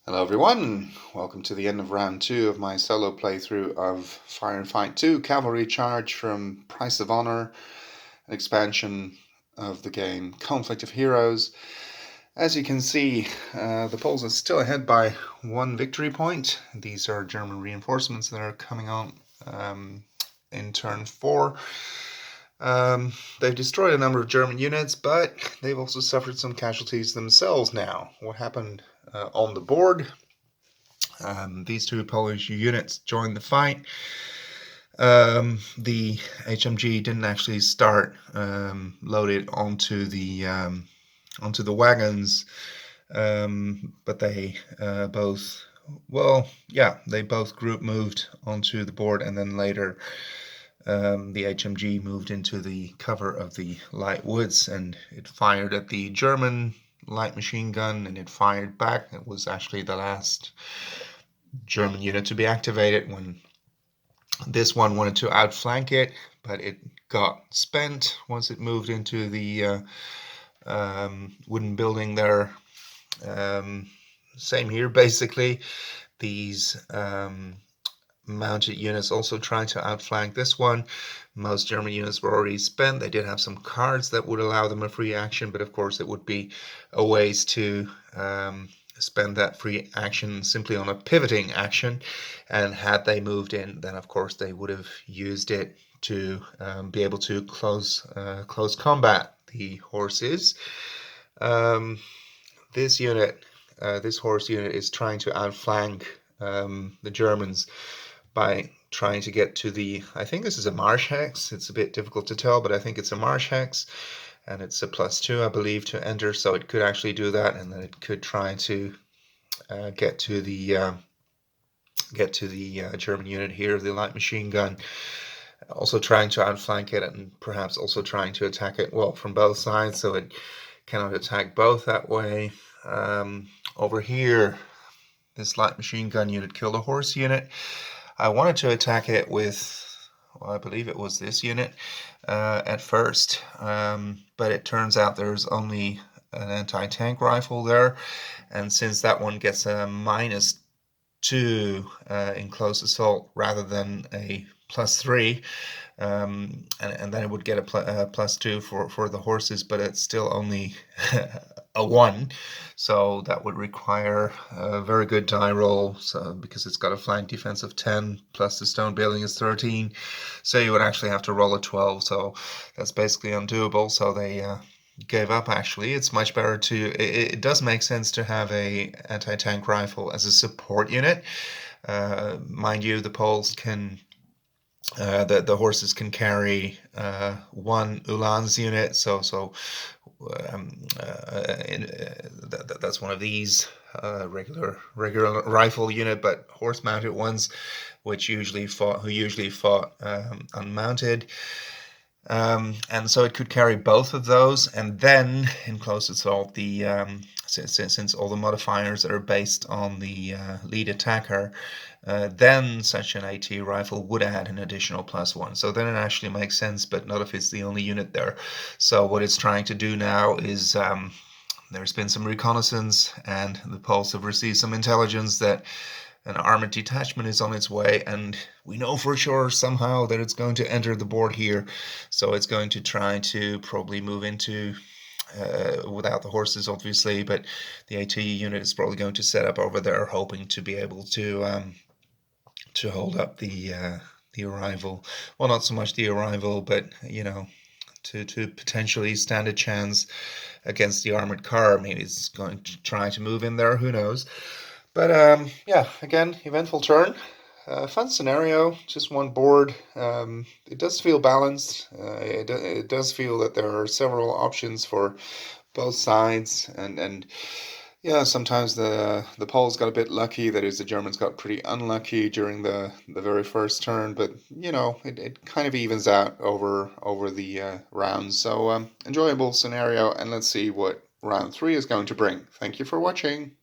Hello everyone, welcome to the end of round 2 of my solo playthrough of Firefight 2 Cavalry Charge from Price of Honor, an expansion of the game Conflict of Heroes. As you can see, the Poles are still ahead by 1 victory point. These are German reinforcements that are coming on in turn 4. They've destroyed a number of German units, but they've also suffered some casualties themselves now. What happened on the board? These two Polish units joined the fight. The HMG didn't actually start loaded onto the wagons, but they both group moved onto the board, and then later the HMG moved into the cover of the light woods, and it fired at the German light machine gun, and it fired back. It was actually the last German unit to be activated when this one wanted to outflank it, but it got spent once it moved into the wooden building there. Same here, basically. These mounted units also trying to outflank this one. Most German units were already spent. They did have some cards that would allow them a free action, but of course it would be a waste to spend that free action simply on a pivoting action, and had they moved in, then of course they would have used it to be able to close combat the horses. This horse unit is trying to outflank the Germans by trying to get to the, I think this is a marsh hex. It's a bit difficult to tell, but I think it's a marsh hex, and it's a +2, I believe, to enter, so it could actually do that, and then it could try to get to the German unit here, the light machine gun, also trying to outflank it, and perhaps also trying to attack it, well, from both sides, so it cannot attack both that way. Over here, this light machine gun unit killed a horse unit. I wanted to attack it with, well, I believe it was this unit at first, but it turns out there's only an anti-tank rifle there, and since that one gets a -2 in close assault rather than a +3, and then it would get a +2 for the horses, but it's still only a 1, so that would require a very good die roll, so because it's got a flank defense of 10 plus the stone building is 13, so you would actually have to roll a 12, so that's basically undoable. So they gave up. Actually, it's much better to, it does make sense to have a anti-tank rifle as a support unit. Mind you, the Poles can the horses can carry 1 Ulan's unit, so that's one of these regular rifle unit, but horse-mounted ones, which usually fought unmounted. And so it could carry both of those, and then in close assault, the since all the modifiers are based on the lead attacker, then such an AT rifle would add an additional +1. So then it actually makes sense, but not if it's the only unit there. So what it's trying to do now is there's been some reconnaissance, and the Poles have received some intelligence that an armored detachment is on its way, and we know for sure somehow that it's going to enter the board here. So it's going to try to probably move into, without the horses obviously, but the AT unit is probably going to set up over there, hoping to be able to hold up the arrival. Well, not so much the arrival, but to potentially stand a chance against the armored car. Maybe it's going to try to move in there, who knows. But yeah, again, eventful turn. Fun scenario, just one board. It does feel balanced. It does feel that there are several options for both sides, and yeah, sometimes the Poles got a bit lucky. That is, the Germans got pretty unlucky during the very first turn, but it kind of evens out over the rounds. So enjoyable scenario, and let's see what round 3 is going to bring. Thank you for watching.